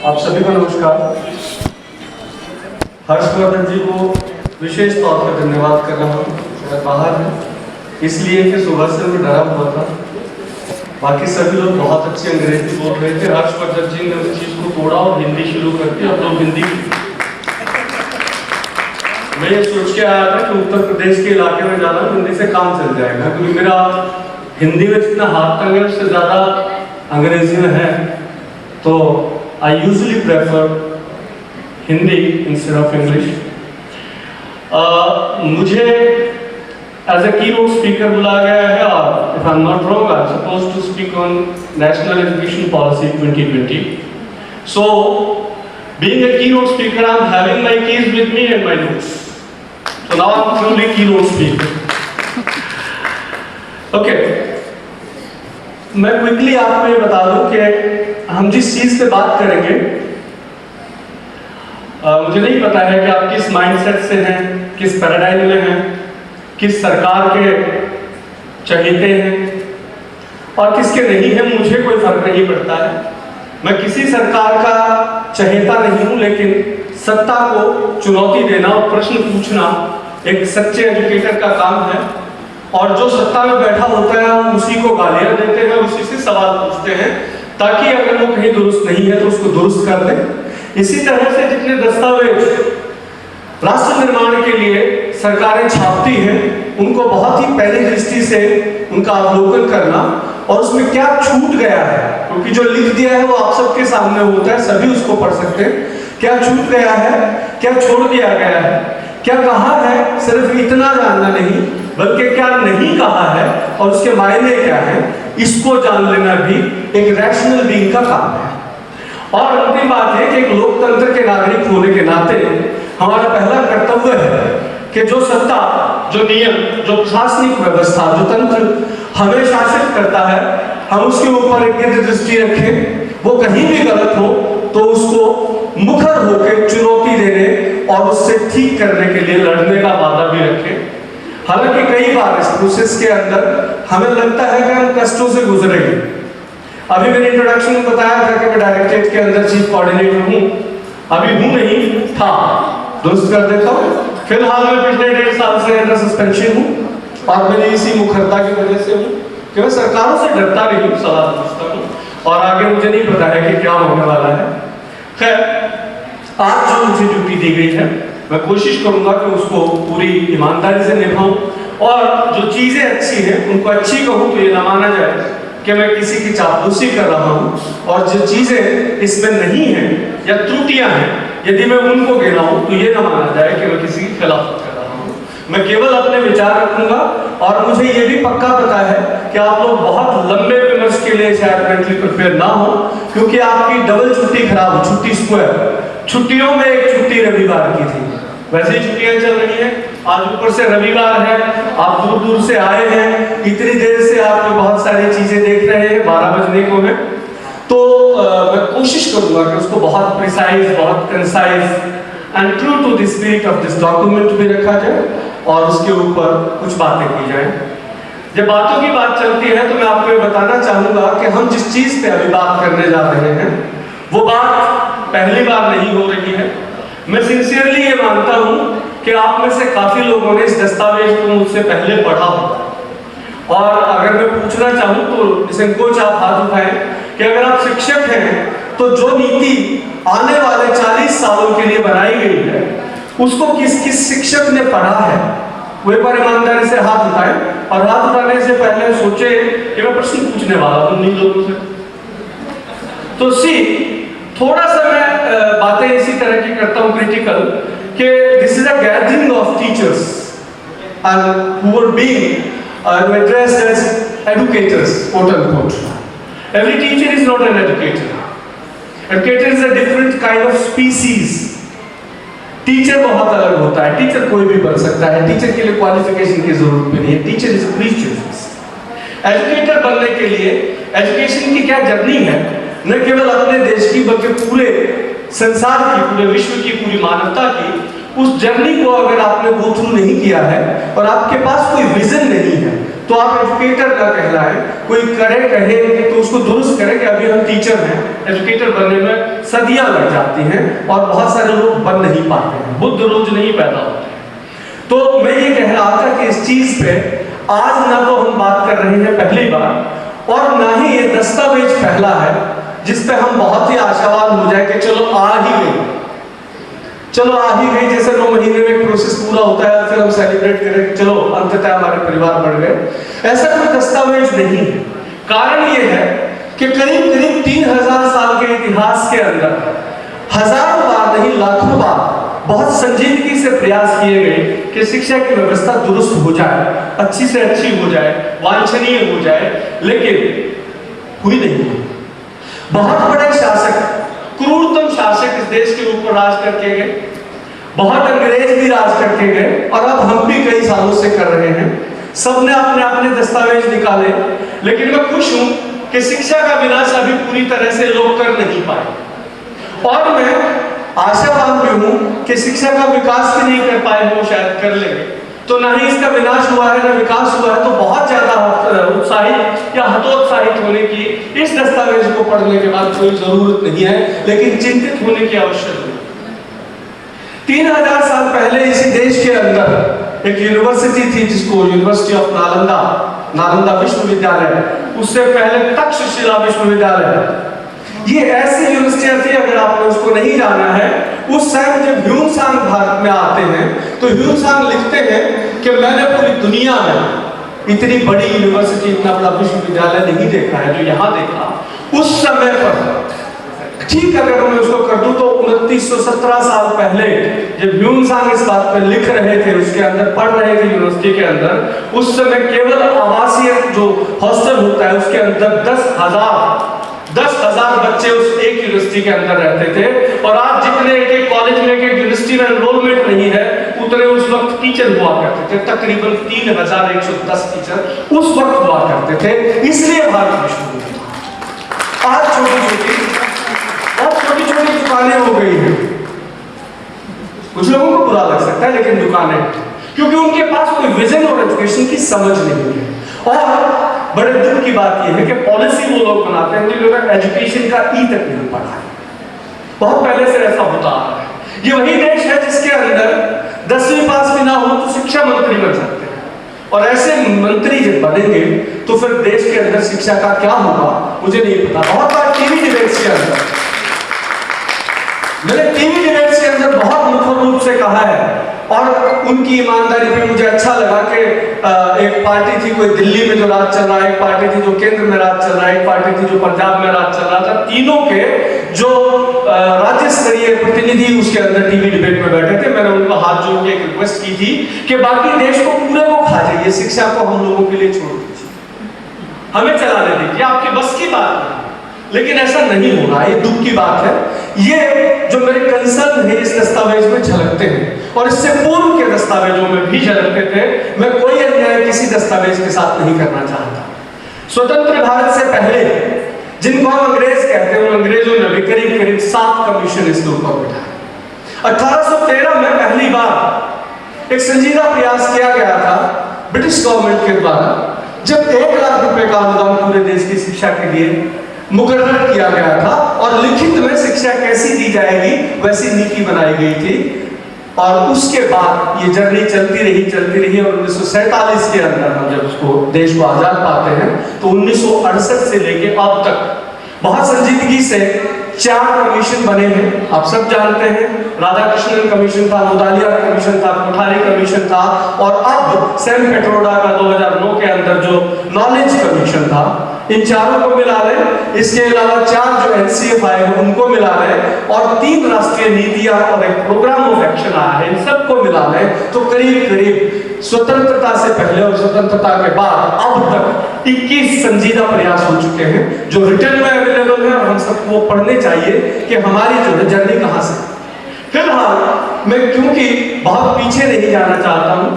आप सभी को नमस्कार। हर्षवर्धन जी को विशेष तौर पर धन्यवाद कर रहा हूँ। शायद बाहर है इसलिए कि सुबह से मैं डरा हुआ था। बाकी सभी लोग बहुत अच्छी अंग्रेजी बोल रहे थे। हर्षवर्धन जी ने उस चीज को तोड़ा और हिंदी शुरू कर दी और लोग हिंदी। मैं ये सोच के आया था कि उत्तर प्रदेश के इलाके में जाना हिंदी से काम चल जाएगा, क्योंकि मेरा हिंदी में जितना हाथ तंग है उससे ज्यादा अंग्रेजी में है। तो I usually prefer Hindi instead of English. मुझे एज ए कीनोट स्पीकर बुलाया गया है और if I am not wrong I am supposed to speak on national education policy 2020. So being a keynote speaker, I am having my keys with me and my notes. So now I am truly keynote speaker. Okay. मैं quickly आपको ये बता दूं कि हम जिस चीज पे बात करेंगे, मुझे नहीं पता है कि आप किस माइंडसेट से हैं, किस पैराडाइम में हैं, किस सरकार के चहेते हैं और किसके नहीं है। मुझे कोई फर्क नहीं पड़ता है। मैं किसी सरकार का चहेता नहीं हूं, लेकिन सत्ता को चुनौती देना और प्रश्न पूछना एक सच्चे एजुकेटर का काम है। और जो सत्ता में बैठा होता है हम उसी को गालियां देते हैं, उसी से सवाल पूछते हैं, ताकि अगर वो कहीं दुरुस्त नहीं है तो उसको दुरुस्त कर दें। इसी तरह से जितने दस्तावेज राष्ट्र निर्माण के लिए सरकारें छापती हैं, उनको बहुत ही पहली दृष्टि से उनका अवलोकन करना और उसमें क्या छूट गया है, क्योंकि जो लिख दिया है वो आप सबके सामने होता है, सभी उसको पढ़ सकते हैं। क्या छूट गया है, क्या छोड़ दिया गया है, क्या कहा है, सिर्फ इतना जानना नहीं बल्कि क्या नहीं कहा है और उसके मायने क्या है, इसको जान लेना भी एक रैशनल बीइंग का काम है। और अंतिम बात है कि एक लोकतंत्र के नागरिक होने के नाते हमारा पहला कर्तव्य है कि जो सत्ता, जो नियम, जो प्रशासनिक व्यवस्था, जो तंत्र हमें शासित करता है, हम उसके ऊपर एक गिद्ध दृष्टि रखें। वो कहीं भी गलत हो तो उसको मुखर होकर चुनौती देने और उससे ठीक करने के लिए लड़ने का वादा भी रखें। हालांकि कई बार इस प्रोसेस के अंदर हमें लगता है कि हम कष्टों से गुजरेंगे। अभी मैंने इंट्रोडक्शन में बताया था कि मैं डायरेक्टरेट के अंदर चीफ कोऑर्डिनेटर हूँ। अभी हूँ नहीं था, दुरुस्त कर देता हूँ। फिलहाल मैं पिछले 1.5 साल से अंडर सस्पेंशन हूँ और मैंने इसी मुखरता की वजह से हूँ कि मैं सरकारों से डरता नहीं हूँ, सवाल पूछता हूँ और आगे मुझे नहीं पता है कि क्या होने वाला है। खैर, आज जो मुझे ड्यूटी दी गई है मैं कोशिश करूंगा कि उसको पूरी ईमानदारी से निभाऊं और जो चीजें अच्छी हैं उनको अच्छी कहूं तो ये ना माना जाए कि मैं किसी की चापलूसी कर रहा हूं, और जो चीजें इसमें नहीं हैं या त्रुटियां हैं यदि मैं उनको गिनाऊं तो ये ना माना जाए कि मैं किसी की खिलाफत कर रहा हूं। मैं केवल अपने विचार रखूंगा और मुझे ये भी पक्का पता है कि आप लोग बहुत लंबे विमर्श के लिए शायद मेंटली प्रिपेयर ना हो, क्योंकि आपकी डबल छुट्टी खराब हो, छुट्टी स्क्वायर। छुट्टियों में एक छुट्टी रविवार की थी, वैसे ही छुट्टियां चल रही हैं, आज ऊपर से रविवार है, आप दूर दूर से आए हैं, इतनी देर से आप बहुत सारी चीजें देख रहे हैं, 12 बजने को है। तो मैं कोशिश करूंगा कि उसको बहुत प्रिसाइज, बहुत concise and true to the spirit of this document भी रखा जाए और उसके ऊपर कुछ बातें की जाए। जब बातों की बात चलती है तो मैं आपको ये बताना चाहूंगा कि हम जिस चीज पे अभी बात करने जा रहे हैं वो बात पहली बार नहीं हो रही है। मैं सिंसियरली ये मानता हूं कि आप में से काफी लोगों ने इस दस्तावेज को मुझसे पहले पढ़ा होगा, और अगर मैं पूछना चाहूं तो निसंकोच आप हाथ उठाएं कि अगर आप शिक्षक हैं तो जो नीति आने वाले 40 सालों के लिए बनाई गई है उसको किस किस शिक्षक ने पढ़ा है, वो एक बार ईमानदारी से हाथ उठाएं। और हाथ उठाने से पहले सोचे कि मैं प्रश्न पूछने वाला हूं नहीं लोगों से, तो थोड़ा सा मैं बातें इसी तरह की करता हूं क्रिटिकल, कि this is a gathering of teachers and who are being addressed as educators, quote unquote. Every teacher is not an educator. Educator is a different kind of species. Teacher बहुत अलग होता है, टीचर कोई भी बन सकता है, टीचर के लिए क्वालिफिकेशन की जरूरत भी नहीं है, teacher is a creature। Educator बनने के लिए एजुकेशन की क्या जर्नी है, न केवल अपने देश की बल्कि पूरे संसार की, पूरे विश्व की, पूरी मानवता की, उस जर्नी को अगर आपने गो थ्रू नहीं किया है और आपके पास कोई विजन नहीं है तो आप एजुकेटर ना कहलाएं, कोई करे कहे तो उसको दुरुस्त करें कि अभी हम टीचर हैं। एजुकेटर बनने में सदियां लग जाती हैं और बहुत सारे लोग बन नहीं पाते हैं, बुद्ध रोज नहीं पैदा होते। तो मैं ये कह रहा था कि इस चीज पे आज ना तो हम बात कर रहे हैं पहली बार, और ना ही ये दस्तावेज पहला है जिस पे हम बहुत ही आशावान हो जाए कि चलो आ ही गई, चलो आ ही गई। जैसे 9 महीने में एक प्रोसेस पूरा होता है फिर हम सेलिब्रेट करें, चलो अंततः हमारे परिवार बढ़ गए। ऐसा कोई दस्तावेज नहीं है। कारण ये है कि करीब करीब 3000 साल के इतिहास के अंदर हजारों बार नहीं लाखों बार बहुत संजीदगी से प्रयास किए गए कि शिक्षा की व्यवस्था दुरुस्त हो जाए, अच्छी से अच्छी हो जाए, वांछनीय हो जाए, लेकिन हुई नहीं। बहुत बड़े शासक, क्रूरतम शासक इस देश के ऊपर राज करके गए, बहुत अंग्रेज भी राज करके गए, और अब हम भी कई सालों से कर रहे हैं। सबने अपने अपने दस्तावेज निकाले, लेकिन मैं खुश हूं कि शिक्षा का विनाश अभी पूरी तरह से लोग कर नहीं पाए, और मैं आशावान भी हूं कि शिक्षा का विकास भी नहीं कर पाए, वो शायद कर लेंगे। तो ना ही इसका विनाश हुआ है ना विकास हुआ है, तो बहुत ज्यादा उत्साहित या हतोत्साहित होने की इस दस्तावेज को पढ़ने के बाद कोई जरूरत नहीं है, लेकिन चिंतित होने की आवश्यकता है। 3000 साल पहले इसी देश के अंदर एक यूनिवर्सिटी थी जिसको यूनिवर्सिटी ऑफ नालंदा, नालंदा विश्वविद्यालय, उससे पहले तक्षशिला विश्वविद्यालय। ये ऐसी यूनिवर्सिटियां थी, अगर आपने उसको नहीं जाना है, उस समय जब ह्यून-सांग भारत में आते हैं तो ह्यून-सांग लिखते हैं कि मैंने पूरी दुनिया में इतनी बड़ी यूनिवर्सिटी, इतना बड़ा विश्वविद्यालय नहीं देखा है जो यहाँ देखा। उस समय पर ठीक अगर मैं उसको कर दूं तो 2917 साल पहले जब ह्यून-सांग इस बात पर लिख रहे थे, उसके अंदर पढ़ रहे थे यूनिवर्सिटी के अंदर, उस समय केवल आवासीय जो हॉस्टल होता है उसके अंदर 10,000 बच्चे उस एक यूनिवर्सिटी के अंदर रहते थे। और आज जितने एक कॉलेज में, एक यूनिवर्सिटी में एनरोलमेंट नहीं है, उतने उस वक्त टीचर हुआ करते थे। तकरीबन 3110 टीचर उस वक्त हुआ करते थे। इसलिए भारत विश्वविद्यालय आज छोटी छोटी दुकानें हो गई हैं। कुछ लोगों को बुरा लग सकता है, लेकिन दुकानें, क्योंकि उनके पास कोई विजन और एजुकेशन की समझ नहीं है। और बड़े दुख की बात यह है कि पॉलिसी वो लोग बनाते हैं जिन्होंने एजुकेशन का ई तक नहीं पढ़ा है। बहुत पहले से ऐसा होता आ रहा है। ये वही देश है जिसके अंदर 10वीं पास भी ना हो तो शिक्षा मंत्री बन सकते हैं, और ऐसे मंत्री जब बनेंगे तो फिर देश के अंदर शिक्षा का क्या होगा मुझे नहीं पता। बहुत बार टीवी डिबेट्स के अंदर मैंने बहुत मुखर रूप से कहा है, और उनकी ईमानदारी पे मुझे अच्छा लगा कि एक पार्टी थी कोई दिल्ली में जो राज चल रहा है, एक पार्टी थी जो केंद्र में राज चल रहा है, एक पार्टी थी जो पंजाब में राज चल रहा था। तीनों के जो राज्य स्तरीय प्रतिनिधि उसके अंदर टीवी डिबेट में बैठे थे। मैंने उनको हाथ जोड़ के एक रिक्वेस्ट की थी कि बाकी देश को पूरे को खा जाइए, शिक्षा को हम लोगों के लिए छोड़ दीजिए, हमें चलाने दीजिए, आपकी बस की बात नहीं। लेकिन ऐसा नहीं हो रहा, ये दुख की बात है। ये जो मेरे कंसर्न है इस दस्तावेज में झलकते हैं, और इससे पूर्व के दस्तावेजों में भी झलकते थे। मैं कोई अन्याय किसी दस्तावेज के साथ नहीं करना चाहता। स्वतंत्र भारत से पहले जिनको हम अंग्रेज कहते हैं, उन अंग्रेजों ने भी करीब करीब 7 कमीशन इसके ऊपर बिठाए। 1813 में पहली बार एक संजीदा प्रयास किया गया था ब्रिटिश गवर्नमेंट के द्वारा, जब 1 लाख रुपए का अनुदान पूरे देश की शिक्षा के लिए मुकर्रर किया गया था, और लिखित में शिक्षा कैसी दी जाएगी वैसी नीति बनाई गई थी। और उसके बाद ये जर्नी चलती रही, और 1947 के अंदर हम जब उसको देश को आजाद पाते हैं तो 1968 से लेके अब तक बहुत संजीदगी से 4 कमीशन बने हैं। आप सब जानते हैं, राधाकृष्णन कमीशन था, मुदालिया कमीशन था, कोठारी कमीशन था, और अब सैम पेट्रोडा का 2009 के अंदर जो नॉलेज कमीशन था। इन चारों को मिला लें, इसके अलावा 4 जो एनसीएफ आए हैं उनको मिला लें, और 3 राष्ट्रीय नीतियां और एक प्रोग्राम ऑफ एक्शन आया है, इन सबको मिला लें तो करीब करीब स्वतंत्रता से पहले और स्वतंत्रता के बाद अब तक 21 संजीदा प्रयास हो चुके हैं जो रिटर्न में अवेलेबल है, और हम सबको पढ़ने चाहिए कि हमारी जो है जर्नी कहां से। फिलहाल मैं क्योंकि बहुत पीछे नहीं जाना चाहता हूं,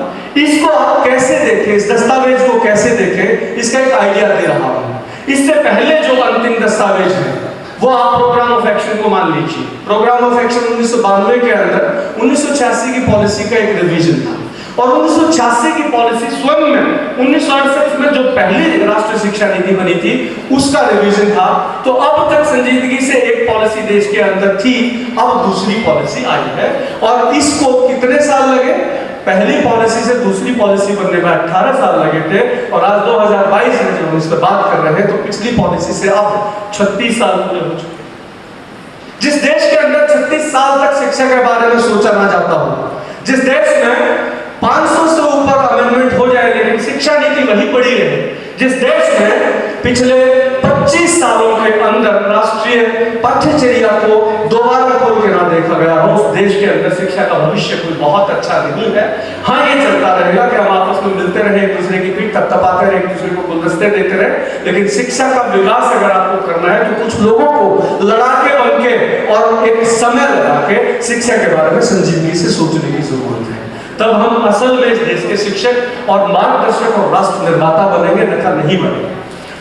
इसको आप कैसे देखें, इस दस्तावेज को कैसे देखें, इसका एक आइडिया दे रहा हूं। इससे पहले जो अंतिम दस्तावेज है वो आप प्रोग्राम ऑफ एक्शन को मान लीजिए। प्रोग्राम ऑफ एक्शन 1992 के अंदर 1986 की पॉलिसी का एक रिवीजन था। और 1986 की पॉलिसी स्वयं में 1968 में जो पहली राष्ट्रीय शिक्षा नीति बनी थी उसका रिवीजन था। तो अब तक संजीदगी से एक पॉलिसी देश के अंदर थी, अब दूसरी पॉलिसी आई है। और इसको कितने साल लगे? पहली पॉलिसी से दूसरी पॉलिसी बनने में 18 साल लगे थे, और आज 2022 में जब हम इस पर बात कर रहे हैं तो पिछली पॉलिसी से अब 36 साल पूरे हो चुके। जिस देश के अंदर 36 साल तक शिक्षा के बारे में सोचा ना जाता हो, जिस देश में 500 से ऊपर अमेंडमेंट हो जाए लेकिन शिक्षा नीति वही पड़ी रहे, जिस देश में पिछले 25 सालों के अंदर राष्ट्रीय पाठ्यचर्या को दोबारा खोल के ना देखा गया हो, उस देश के अंदर शिक्षा का भविष्य कोई बहुत अच्छा नहीं है। हाँ, ये चलता रहेगा कि हम आपस में मिलते रहे, एक दूसरे की पीठ थपथपाते रहे, एक दूसरे को गुलदस्ते देते रहे, लेकिन शिक्षा का विकास अगर आपको करना है तो कुछ लोगों को लड़ाके बन के और एक समय लगा के शिक्षा के बारे में संजीदगी से सोचने की जरूरत है। तब हम असल में इस देश के शिक्षक और मार्गदर्शक और राष्ट्र निर्माता बनेंगे, अन्यथा नहीं बनेंगे।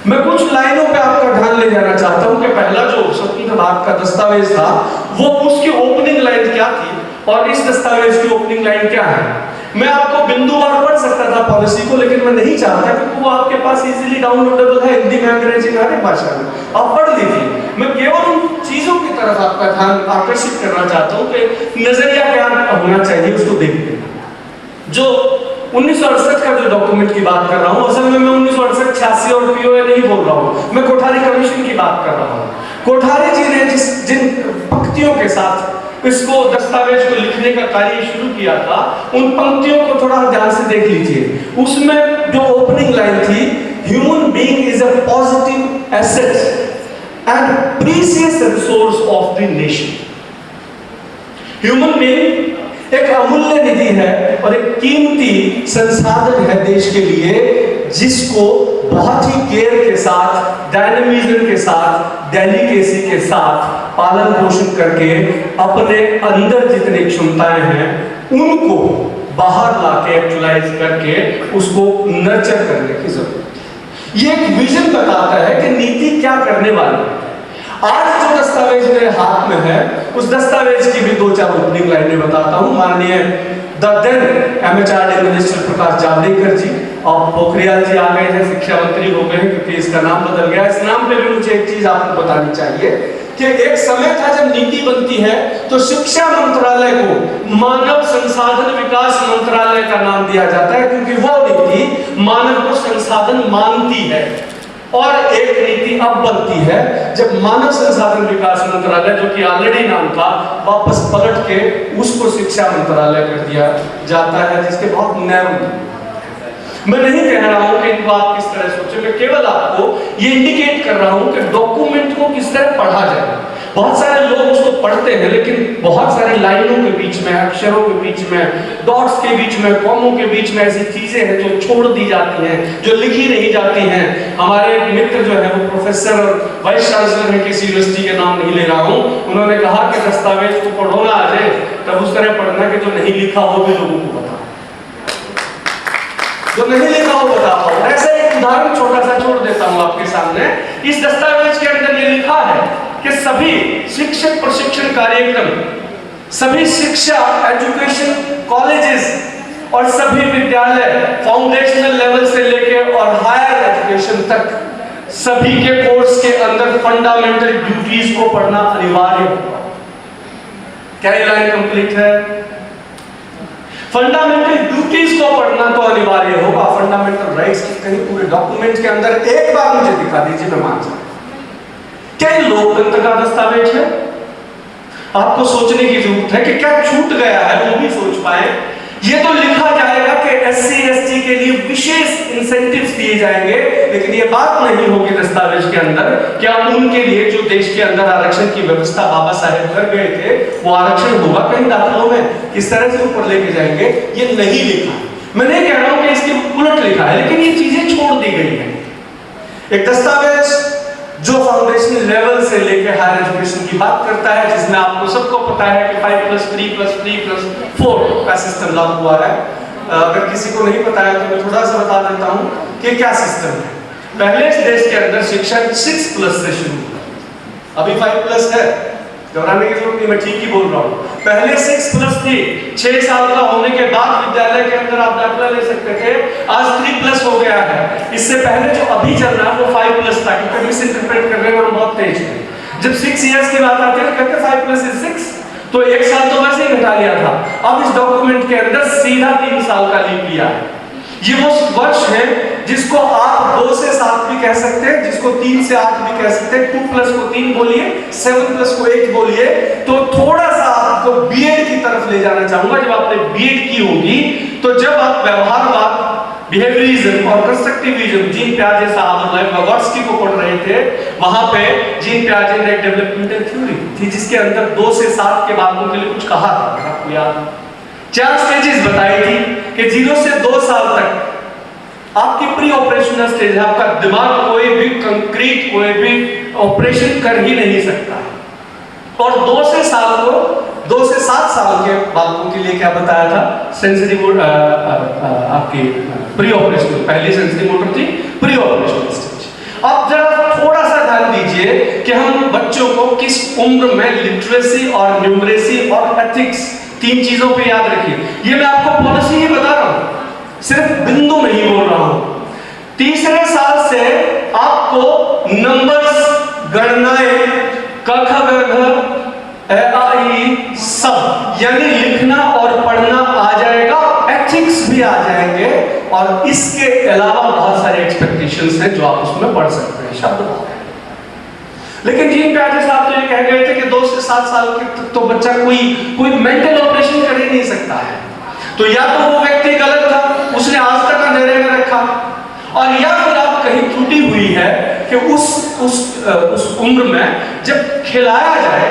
मैं कुछ लाइनों पे आपका ध्यान ले जाना चाहता हूं कि पहला जो स्वतंत्र भारत का दस्तावेज था वो उसकी ओपनिंग लाइन क्या थी और इस दस्तावेज की ओपनिंग लाइन क्या है। मैं आपको बिंदुवार पढ़ सकता था पॉलिसी को, लेकिन मैं नहीं चाहता क्योंकि वो आपके पास इजीली डाउनलोडेबल है, हिंदी में, अंग्रेजी में, हर एक भाषा में, आप पढ़ लीजिए। मैं केवल उन चीजों की तरफ आपका ध्यान आकर्षित करना चाहता हूं कि नजरिया क्या होना चाहिए उसको देखते। जो 1968 का जो डॉक्यूमेंट की बात कर रहा हूं, असल में मैं 1968, 86 और पीओए नहीं बोल रहा हूं, मैं कोठारी कमीशन की बात कर रहा हूं। कोठारी जी ने जिन पंक्तियों के साथ इसको दस्तावेज को लिखने का कार्य शुरू किया था, उन पंक्तियों को थोड़ा ध्यान से देख लीजिए। उसमें जो ओपनिंग लाइन थी, human being is a positive asset and precious resource of the nation. Human being एक अमूल्य निधि है और एक कीमती संसाधन है देश के लिए, जिसको बहुत ही केयर के साथ, डायनेमिज्म के साथ, डेलिकेसी के साथ पालन पोषण करके अपने अंदर जितनी क्षमताएं हैं उनको बाहर लाके एक्चुअलाइज करके उसको नर्चर करने की जरूरत। ये एक विजन बताता है कि नीति क्या करने वाली है। आज जो दस्तावेज मेरे हाथ में है उस दस्तावेज की भी 2-4 ओपनिंग लाइनें बताता हूं। माननीय the then MHRD minister Prakash Javadekar जी और पोखरियाल जी आ गए हैं, शिक्षा मंत्री हो गए हैं क्योंकि इसका नाम बदल गया। इस नाम पे भी मुझे एक चीज आपको बतानी चाहिए कि एक समय था जब नीति बनती है तो शिक्षा मंत्रालय को मानव संसाधन विकास मंत्रालय का नाम दिया जाता है, क्योंकि वो नीति मानव को संसाधन मानती है। और एक नीति अब बनती है जब मानव संसाधन विकास मंत्रालय, जो कि ऑलरेडी नाम था, वापस पलट के उसको शिक्षा मंत्रालय कर दिया जाता है, जिसके बहुत नैरो। मैं नहीं कह रहा हूं कि इनको आप किस तरह सोचें, मैं केवल आपको ये इंडिकेट कर रहा हूं कि डॉक्यूमेंट को किस तरह पढ़ा जाए। बहुत सारे लोग उसको पढ़ते हैं लेकिन बहुत सारी लाइनों के बीच में, अक्षरों के बीच में, डॉट्स के बीच में, कॉमों के बीच में ऐसी चीजें हैं जो छोड़ दी जाती हैं, जो लिखी नहीं जाती हैं। हमारे एक मित्र जो है वो प्रोफेसर और वाइस चांसलर है किसी यूनिवर्सिटी के नाम नहीं ले रहा हूं, उन्होंने कहा कि दस्तावेज को पढ़ो ना आ जाए, तब उस तरह पढ़ना कि जो नहीं लिखा हो भी लोगों को बता, जो नहीं लिखा हो बता पाओ। ऐसा एक उदाहरण छोटा सा छोड़ देता हूं आपके सामने। इस दस्तावेज के अंदर ये लिखा है कि सभी शिक्षक प्रशिक्षण कार्यक्रम, सभी शिक्षा एजुकेशन कॉलेजेस और सभी विद्यालय फाउंडेशनल लेवल से लेके और हायर एजुकेशन तक सभी के कोर्स के अंदर फंडामेंटल ड्यूटीज को पढ़ना अनिवार्य होगा। क्या ये लाइन कंप्लीट है? फंडामेंटल ड्यूटीज को पढ़ना तो अनिवार्य होगा। फंडामेंटल राइट्स की कहीं पूरे डॉक्यूमेंट के अंदर एक बार मुझे दिखा दीजिए, मैं मान जाऊं। क्या लोकतंत्र का दस्तावेज है? आपको सोचने की जरूरत है कि क्या छूट गया है, वो भी सोच पाए। ये तो लिखा जाएगा कि एससी एसटी के लिए विशेष इंसेंटिव्स दिए जाएंगे, लेकिन ये बात नहीं होगी दस्तावेज के अंदर क्या उनके लिए जो देश के अंदर आरक्षण की व्यवस्था बाबा साहेब कर गए थे वो आरक्षण होगा कहीं दाखिलों में, किस तरह से ऊपर लेके जाएंगे, ये नहीं लिखा। मैं नहीं कह रहा हूं कि इसके उलट लिखा है, लेकिन ये चीजें छोड़ दी गई है। एक दस्तावेज जो फाउंडेशनल लेवल से लेकर हायर एजुकेशन की बात करता है, जिसमें आपको सबको पता है कि 5+3+3+4 का सिस्टम लागू हुआ है। अगर किसी को नहीं पता है तो मैं थोड़ा सा बता देता हूं कि क्या सिस्टम है। पहले इस देश के अंदर शिक्षा 6+ से शुरू हुआ, अभी 5+ है। घबराने की जरूरत नहीं, मैं ठीक ही बोल रहा हूँ। पहले 6+ थी, 6 साल का होने के बाद विद्यालय के अंदर आप दाखिला ले सकते थे, आज 3+ हो गया है। इससे पहले जो अभी चल रहा है वो 5+ था, क्योंकि मिस इंटरप्रेट करने में हम बहुत तेज थे। जब 6 इयर्स की बात आती है तो कहते 5+ is 6, तो 1 साल तो वैसे ही घटा लिया था। अब इस डॉक्यूमेंट के अंदर सीधा 3 साल का लीप लिया है। ये वो वर्ष है जिसको आप 2 से 7 भी कह सकते हैं, जिसको 3 से 8 भी कह सकते हैं। 2+ को 3 बोलिए, 7+ को 8 बोलिए। तो थोड़ा सा आपको बीएड की तरफ ले जाना चाहूंगा। जब आपने बीएड की होगी तो जब आप व्यवहारवाद, बिहेवियरिज्म और कंस्ट्रक्टिविज्म, जीन पियाजे साहब और वगोट्स्की को पढ़ रहे थे, वहां पे जीन पियाजे ने एक डेवलपमेंटल थ्योरी थी जिसके अंदर 2 से 7 के बालकों के लिए कुछ कहा था। आपको याद? 4 स्टेजेस बताई थी कि 0 से 2 साल तक आपकी प्री ऑपरेशनल स्टेज है। आपका दिमाग कोई भी कंक्रीट, कोई भी ऑपरेशन कर ही नहीं सकता है। और 2 से 7 साल के बालकों के लिए क्या बताया था? सेंसरी आपकी प्री ऑपरेशनल, पहली सेंसरी मोटर थी प्री ऑपरेशनल स्टेज। अब जरा थोड़ा सा ध्यान दीजिए कि हम बच्चों को किस उम्र में लिटरेसी और न्यूमरेसी और एथिक्स, 3 चीजों पे याद रखिए। ये मैं आपको पॉलिसी ही बता रहा हूं, सिर्फ बिंदु नहीं बोल रहा हूं। 3रे साल से आपको नंबर्स, गणनाएं, क ख ग घ ए आ ई सब, यानी लिखना और पढ़ना आ जाएगा, एथिक्स भी आ जाएंगे। और इसके अलावा बहुत सारे एक्सपेक्टेशंस हैं जो आप उसमें पढ़ सकते हैं, शब्द बहुत है। लेकिन जीन पियाजे साहब तो ये कह गए थे कि 2 से 7 साल के तो बच्चा कोई मेंटल ऑपरेशन कर ही नहीं सकता है। तो या तो वो व्यक्ति गलत था, उसने आज तक अंधेरे में रखा, और या फिर आप कहीं त्रुटि हुई है कि उस उम्र में जब खिलाया जाए,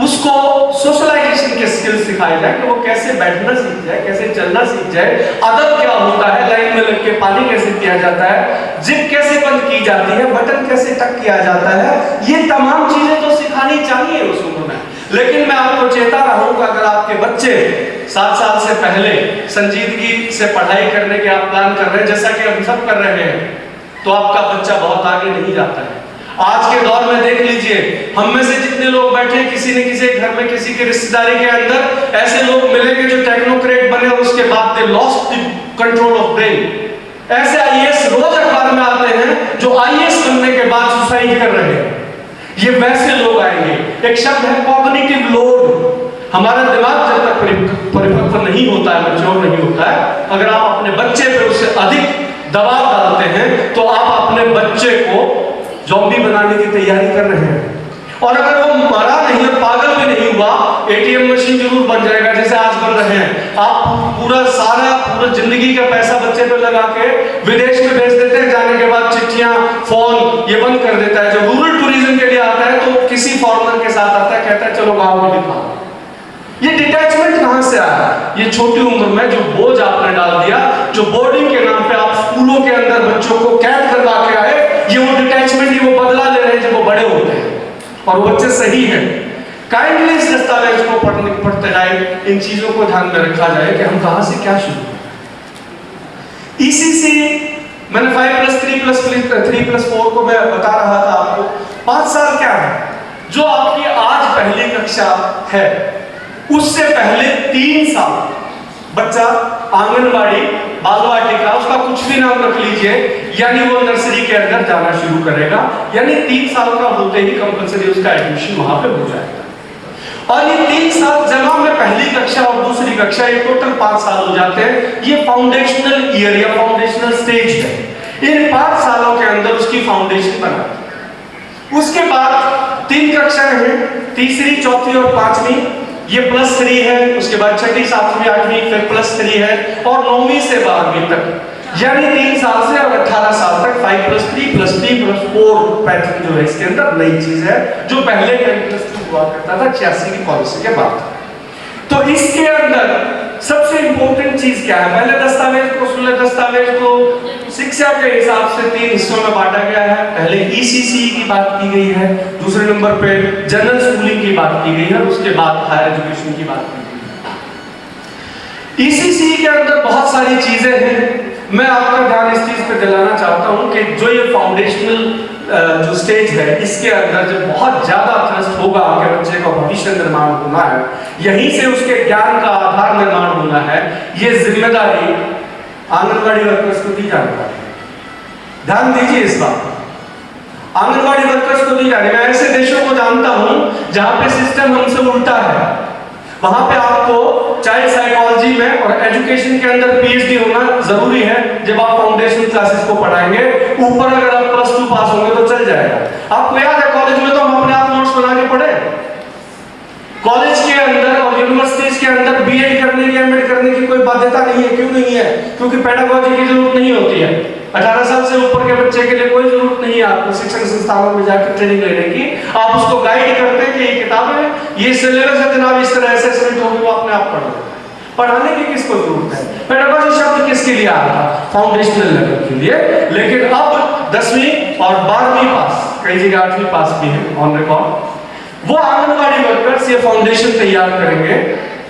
उसको सोशलाइजेशन के स्किल्स सिखाए जाए कि वो कैसे बैठना सीख जाए, कैसे चलना सीख जाए, अदब क्या होता है, लाइन में लग के पानी कैसे पिया जाता है, जिप कैसे बंद की जाती है, बटन कैसे टक किया जाता है, ये तमाम चीजें तो सिखानी चाहिए उस उम्र में। लेकिन मैं आपको चेता रहा हूं कि अगर आपके बच्चे 7 साल से पहले संजीदगी से पढ़ाई करने के आप प्लान कर रहे हैं, जैसा कि हम सब कर रहे हैं, तो आपका बच्चा बहुत आगे नहीं जाता है। आज के दौर में देख लीजिए, हम में से जितने लोग बैठे हैं, किसी न किसी घर में, किसी की रिश्तेदारी के अंदर ऐसे लोग मिलेंगे जो टेक्नोक्रेट बने और उसके बाद they lost the control of brain. ऐसे आईएएस रोज अखबार में आते हैं जो आईएएस बनने के बाद सुसाइड कर रहे हैं। ये वैसे लोग आएंगे। एक शब्द है कॉग्निटिव लोड। हमारा दिमाग जब तक परिपक्व नहीं होता है, मैच्योर नहीं होता है, अगर आप अपने बच्चे पे उससे अधिक दबाव डालते हैं तो आप अपने बच्चे को ज़ॉम्बी बनाने की तैयारी कर रहे हैं। और अगर वो मरा नहीं है, पागल भी नहीं हुआ, एटीएम मशीन जरूर बन जाएगा जैसे आज बन रहे हैं। आप पूरा जिंदगी का पैसा बच्चे पे लगा के विदेश में भेज देते हैं, जाने के बाद चिट्ठियां, फोन ये बंद कर देता है। जो रूरल टूरिज्म के लिए आता है तो किसी फॉरेनर के साथ आता है, कहता है चलो गाँव में दिखा। ये डिटैचमेंट कहां से आया? ये छोटी उम्र में जो बोझ आपने डाल दिया, जो बोर्डिंग के नाम पे आप स्कूलों के अंदर बच्चों को कैद करवा के आए, ये वो डिटैचमेंट, ये वो बदला ले रहे हैं जब वो बड़े होते हैं। और वो बच्चे सही हैं। काइंडली इस दस्तावेज को पढ़ते जाए, इन चीजों को ध्यान में रखा जाए कि हम कहां से क्या शुरू करें। ईसीसी मैंने 5+3+4 को मैं बता रहा था आपको। 5 साल क्या है? जो आपकी आज पहली कक्षा है, उससे पहले 3 साल बच्चा आंगनवाड़ी, बाल वाटिका, उसका कुछ भी नाम रख लीजिए, यानी वो नर्सरी के अंदर जाना शुरू करेगा। यानी 3 साल का होते ही कंपलसरी उसका एडमिशन वहां पे हो जाएगा। और ये 3 साल जमा में पहली कक्षा और दूसरी कक्षा, ये टोटल 5 साल हो जाते हैं। ये फाउंडेशनल ईयर या फाउंडेशनल स्टेज है। इन 5 सालों के अंदर उसकी फाउंडेशन बनाती है। उसके बाद 3 कक्षाएं हैं, तीसरी, चौथी और 5वीं, ये +3 है। उसके बाद 6ठी, 7वीं, 8वीं, फिर +3 है, और 9वीं से 12वीं तक, यानी 3 साल से और 18 साल तक 5+3+3+4 पैटर्न जो है इसके अंदर नई चीज है, जो पहले 10+2 हुआ करता था 86 की पॉलिसी के बाद। तो इसके अंदर सबसे इंपॉर्टेंट चीज क्या है? पहले दस्तावेज को शिक्षा के हिसाब से 3 हिस्सों में बांटा गया है। पहले ईसीसी की बात की गई है, दूसरे नंबर पे जनरल स्कूलिंग की बात की गई है, उसके बाद हायर एजुकेशन की बात की गई है। ईसीसी के अंदर बहुत सारी चीजें हैं। मैं आपका ध्यान इस चीज पे दिलाना चाहता हूं कि जो ये फाउंडेशनल जो स्टेज है, इसके अंदर जब बहुत ज्यादा थ्रस्ट होगा आपके बच्चे का भविष्य निर्माण होना है, यहीं से उसके ज्ञान का आधार निर्माण होना है, ये जिम्मेदारी आंगनबाड़ी वर्कर्स को दी जाने वाली है। ध्यान दीजिए इस बात, आंगनबाड़ी वर्कर्स को दी जाने। मैं ऐसे देशों को जानता हूं जहां पे सिस्टम हमसे उल्टा है। वहां पे आपको चाइल्ड साइकोलॉजी में और एजुकेशन के अंदर पीएचडी होना जरूरी है जब आप फाउंडेशन क्लासेस को पढ़ाएंगे। ऊपर अगर आप +2 पास होंगे तो चल जाएगा। आपको याद है कॉलेज में तो हम अपने आप नोट्स बना के पढ़े। कॉलेज के अंदर और यूनिवर्सिटीज के अंदर बीएड करने की, एमएड करने की कोई बाध्यता नहीं है। क्यों नहीं है? क्योंकि पेडागोजी की जरूरत नहीं होती है। 18 साल से ऊपर के बच्चे के लिए कोई जरूरत नहीं है आपको शिक्षण संस्थानों में जाकर ट्रेनिंग लेने की। आप उसको गाइड करते हैं कि ये किताबें, ये सिलेबस है जनाब, इस तरह असेसमेंट होगी, वो अपने आप पढ़ लेते हैं। पढ़ाने की किसको जरूरत है? पेडागोजी शब्द किसके लिए आया था? फाउंडेशनल लेवल के लिए। लेकिन अब 10वीं और 12वीं पास, कई जगह 8वीं पास भी है ऑन रिकॉर्ड, वो आंगनबाड़ी वर्कर्स ये फाउंडेशन तैयार करेंगे।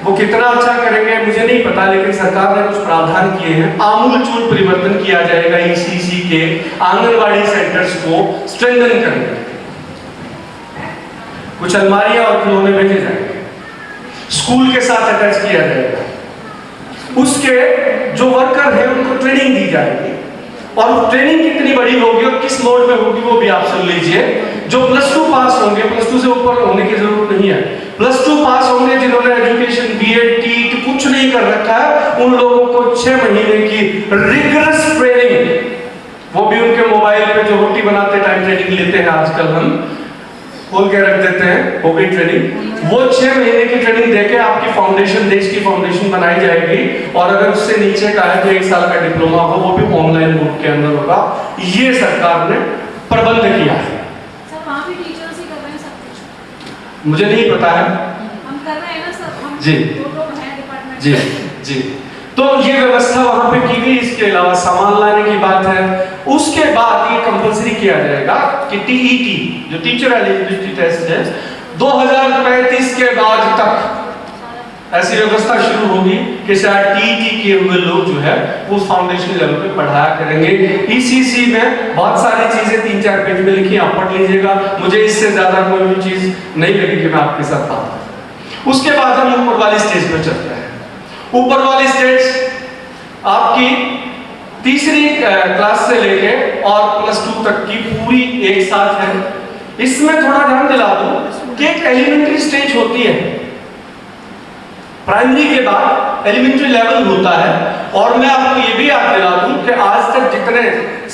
वो कितना अच्छा करेंगे मुझे नहीं पता, लेकिन सरकार ने कुछ प्रावधान किए हैं। आमूलचूल परिवर्तन किया जाएगा ईसीसी के आंगनबाड़ी सेंटर्स को स्ट्रेंथन करने। कुछ अलमारियां और खिलौने भेजे जाएंगे, स्कूल के साथ अटैच किया जाएगा। उसके जो वर्कर हैं उनको ट्रेनिंग दी जाएगी, और ट्रेनिंग कितनी बड़ी होगी और किस मोड में होगी वो भी आप सुन लीजिए। जो +2 पास होंगे, +2 से ऊपर होने की जरूरत नहीं है, +2 पास होंगे जिन्होंने एजुकेशन बीएड टीट कुछ नहीं कर रखा है, उन लोगों को 6 महीने की रिगरस ट्रेनिंग, वो भी उनके मोबाइल पे जो रोटी बनाते टाइम ट्रेनिंग लेते हैं आजकल, हम खोल के रख देते हैं, हो गई ट्रेनिंग। वो 6 महीने की ट्रेनिंग देके आपकी फाउंडेशन, देश की फाउंडेशन बनाई जाएगी। और अगर उससे नीचे का है तो 1 साल का डिप्लोमा हो, वो भी ऑनलाइन मोड के अंदर होगा। ये सरकार ने प्रबंध किया है। सर वहाँ भी टीचर्स ही कर रहे हैं सब कुछ? मुझे नहीं पता है। हम कर रहे हैं ना सर, हम जी 2 लोग हैं डिपार्टमेंट। जी जी, तो ये व्यवस्था वहां पे की गई। इसके अलावा सामान लाने की बात है। उसके बाद ये कंपलसरी किया जाएगा कि टीईटी जो टीचर एलिजिबिलिटी टेस्ट है 2035 के बाद तक ऐसी व्यवस्था शुरू होगी कि शायद टीईटी किए हुए लोग जो है वो फाउंडेशन लेवल पे पढ़ाया करेंगे। ईसीसी में बहुत सारी चीजें 3-4 पेज में लिखी, आप पढ़ लीजिएगा। मुझे इससे ज्यादा कोई भी चीज नहीं लगी कि मैं आपके साथ बात करूं। उसके बाद हम ऊपर वाली स्टेज पे चलते हैं। ऊपर वाली स्टेज आपकी तीसरी क्लास से लेके और +2 तक की पूरी एक साथ है। इसमें थोड़ा ध्यान दिला दूं कि एक एलिमेंट्री स्टेज होती है, प्राइमरी के बाद एलिमेंट्री लेवल होता है। और मैं आपको ये भी याद दिला दूं कि आज तक जितने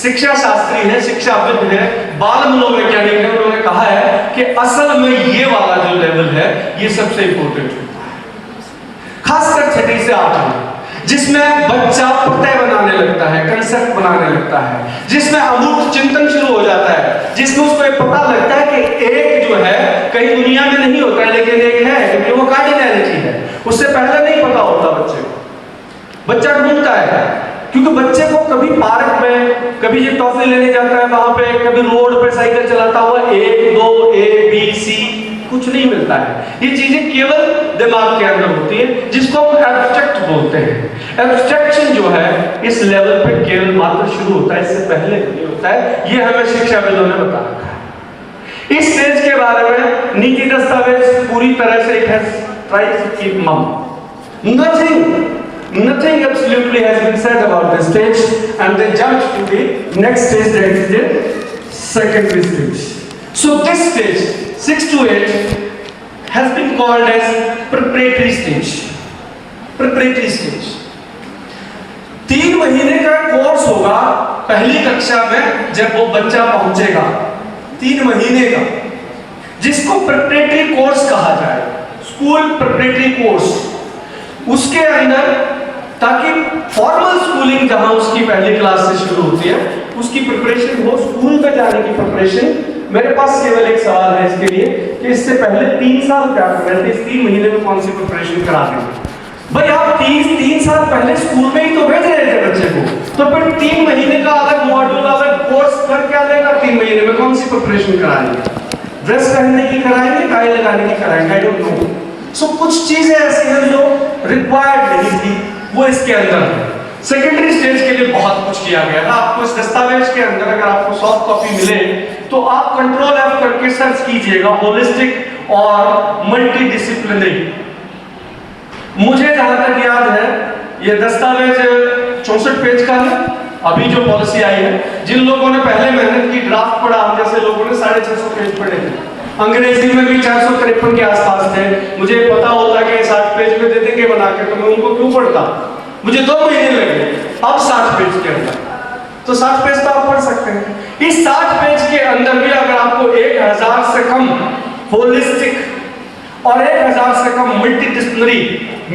शिक्षा शास्त्री हैं, शिक्षाविद हैं, बाल मनोवैज्ञानिक हैं, उन्होंने कहा है कि असल में ये वाला जो लेवल है ये सबसे इंपॉर्टेंट होता है, खासकर 6ठी से 8वीं, जिसमें बच्चा प्रत्यय बनाने लगता है, कंसेप्ट बनाने लगता है, जिसमें अमूर्त चिंतन शुरू हो जाता है, जिसमें उसको एक पता लगता है कि एक जो है कहीं दुनिया में नहीं होता है लेकिन एक है, क्योंकि वो कार्डिनैलिटी है। उससे पहले नहीं पता होता बच्चे को, बच्चा ढूंढता है। क्योंकि बच्चे को कभी पार्क में, कभी ये टॉफी लेने जाता है वहां पे, कभी रोड पे साइकिल चलाता हुआ 1 2 A B C कुछ नहीं मिलता है। ये चीजें केवल दिमाग के अंदर होती है, जिसको हम एब्स्ट्रैक्ट बोलते हैं। एब्स्ट्रैक्शन जो है इस लेवल पे केवल मात्र शुरू होता है, इससे पहले नहीं होता है। ये हमें शिक्षाविदों ने बता रखा है। इस स्टेज के बारे में नीति दस्तावेज पूरी तरह से it has tried to keep mum. Nothing absolutely has been said about this stage, and they jumped to the next stage, that is the secondary stage. So this stage 6 to 8 has been called as preparatory stage. Preparatory stage 3 महीने का course होगा पहली कक्षा में जब वो बच्चा पहुंचेगा, 3 महीने का, जिसको प्रिपरेटरी कोर्स कहा जाए, स्कूल प्रिपरेटरी कोर्स। उसके अंदर ताकि फॉर्मल स्कूलिंग जहां उसकी पहली क्लास से शुरू होती है उसकी प्रिपरेशन हो, स्कूल में जाने की प्रिपरेशन। मेरे पास केवल एक सवाल है इसके लिए कि इससे पहले 3 साल क्या कर रहे थे, इस 3 महीने में कौन सी प्रिपरेशन करा रहे थे? भाई आप 3 साल पहले स्कूल में ही तो भेज रहे थे बच्चे को, तो फिर 3 महीने का अलग मॉड्यूल, अलग कोर्स कर क्या लेगा? 3 महीने में कौन सी प्रिपरेशन कराएंगे? ड्रेस पहनने की कराएंगे, टाई लगाने की कराएंगे? I don't know. सो कुछ चीजें ऐसी हैं जो रिक्वायर्ड नहीं थी, वो इसके अंदर है। सेकेंडरी स्टेज के लिए बहुत कुछ किया गया है। आपको इस दस्तावेज के अंदर अगर आपको सॉफ्ट कॉपी मिले तो आप कंट्रोल F करके सर्च कीजिएगा होलिस्टिक और मल्टी डिसिप्लिनरी। मुझे जहां तक याद है ये दस्तावेज 64 पेज का है। अभी जो पॉलिसी आई है, जिन लोगों ने पहले मेहनत की ड्राफ्ट पढ़ा, हम जैसे लोगों ने 650 पेज पढ़े थे, अंग्रेजी में भी 453 के आसपास थे। मुझे पता होता कि 60 पेज में दे देंगे बना के, तो मैं उनको क्यों पढ़ता, मुझे 2 महीने लगे। अब 60 पेज के अंदर तो 60 पेज तो आप पढ़ सकते हैं। इस 60 पेज के अंदर भी अगर आपको 1000 से कम होलिस्टिक और 1000 से कम मल्टीडिसिप्लिनरी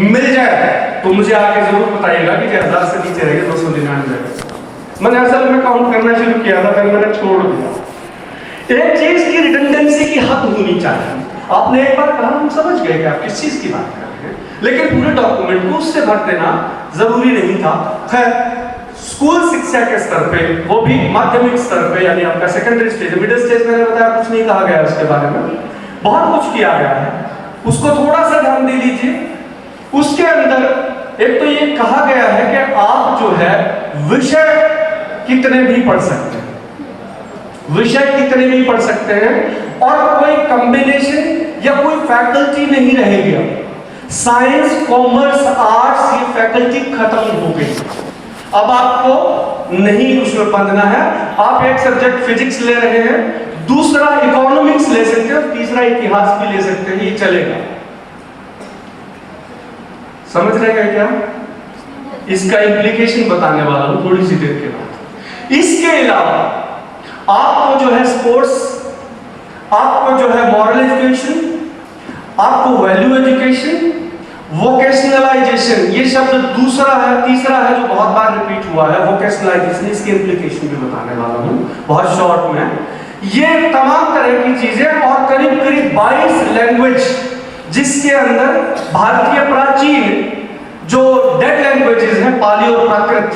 मिल जाए तो मुझे आगे जरूर बताइएगा कि 1000 से नीचे रहेगा 299। मैंने असल में काउंट करना शुरू किया था, फिर मैंने छोड़ दिया। एक चीज की रिडंडेंसी की हद होनी चाहिए। आपने एक बार कहा, हम समझ गए कि आप किस चीज की बात कर रहे हैं, लेकिन पूरे डॉक्यूमेंट को उससे भर देना जरूरी नहीं था। खैर, स्कूल शिक्षा के स्तर पे, वो भी माध्यमिक स्तर पे, यानी आपका सेकेंडरी स्टेज, मिडिल स्टेज मैंने बताया कुछ नहीं कहा गया उसके बारे में, बहुत कुछ किया गया है, उसको थोड़ा सा ध्यान दे लीजिए। उसके अंदर एक तो ये कहा गया है कि आप जो है विषय कितने भी पढ़ सकते हैं, विषय कितने भी पढ़ सकते हैं, और कोई कॉम्बिनेशन या कोई फैकल्टी नहीं रहेगी। साइंस, कॉमर्स, आर्ट्स ये फैकल्टी खत्म हो गई। अब आपको नहीं उसमें बंधना है। आप एक सब्जेक्ट फिजिक्स ले रहे हैं, दूसरा इकोनॉमिक्स ले सकते हैं, और तीसरा इतिहास भी ले सकते हैं, ये चलेगा। समझ रहे हैं क्या? इसका इम्प्लीकेशन बताने वाला हूं थोड़ी सी देर के बाद। इसके अलावा आपको जो है स्पोर्ट्स, आपको जो है मॉरल एजुकेशन, आपको वैल्यू एजुकेशन, वोकेशनलाइजेशन, ये शब्द दूसरा है, तीसरा है जो बहुत बार रिपीट हुआ है, वोकेशनलाइजेशन। इसके इम्प्लीकेशन भी बताने वाला हूं बहुत शॉर्ट में। ये तमाम तरह की चीजें और करीब करीब 22 लैंग्वेज, जिसके अंदर भारतीय प्राचीन जो डेड लैंग्वेजेस हैं, पाली और प्राकृत,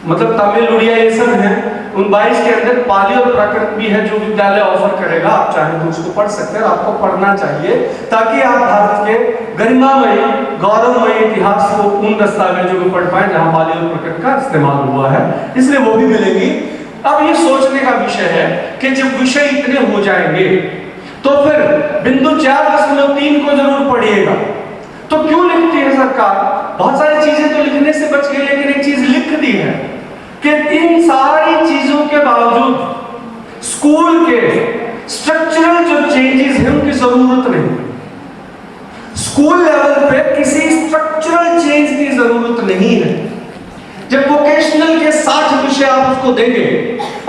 मतलब तमिल, उड़िया, ये सब हैं, उन 22 के अंदर पाली और प्राकृत भी है, जो विद्यालय ऑफर करेगा। आप चाहें तो उसको पढ़ सकते हैं, आपको पढ़ना चाहिए, ताकि आप भारत के गरिमामयी, गौरवमयी इतिहास को उन दस्तावेजों में पढ़ पाए जहां पाली और प्राकृत का इस्तेमाल हुआ है, इसलिए वो भी मिलेंगी। अब ये सोचने का विषय है कि जब विषय इतने हो जाएंगे तो फिर बिंदु 4.3 को जरूर पढ़िएगा। तो क्यों लिखती है सरकार? बहुत सारी चीजें तो लिखने से बच गई, लेकिन एक चीज लिख दी है कि इन सारी चीजों के बावजूद स्कूल के स्ट्रक्चरल जो चेंजेस हैं उनकी जरूरत नहीं। स्कूल लेवल पे किसी स्ट्रक्चरल चेंज की जरूरत नहीं है। जब वोकेशनल के 60 विषय आप उसको देंगे,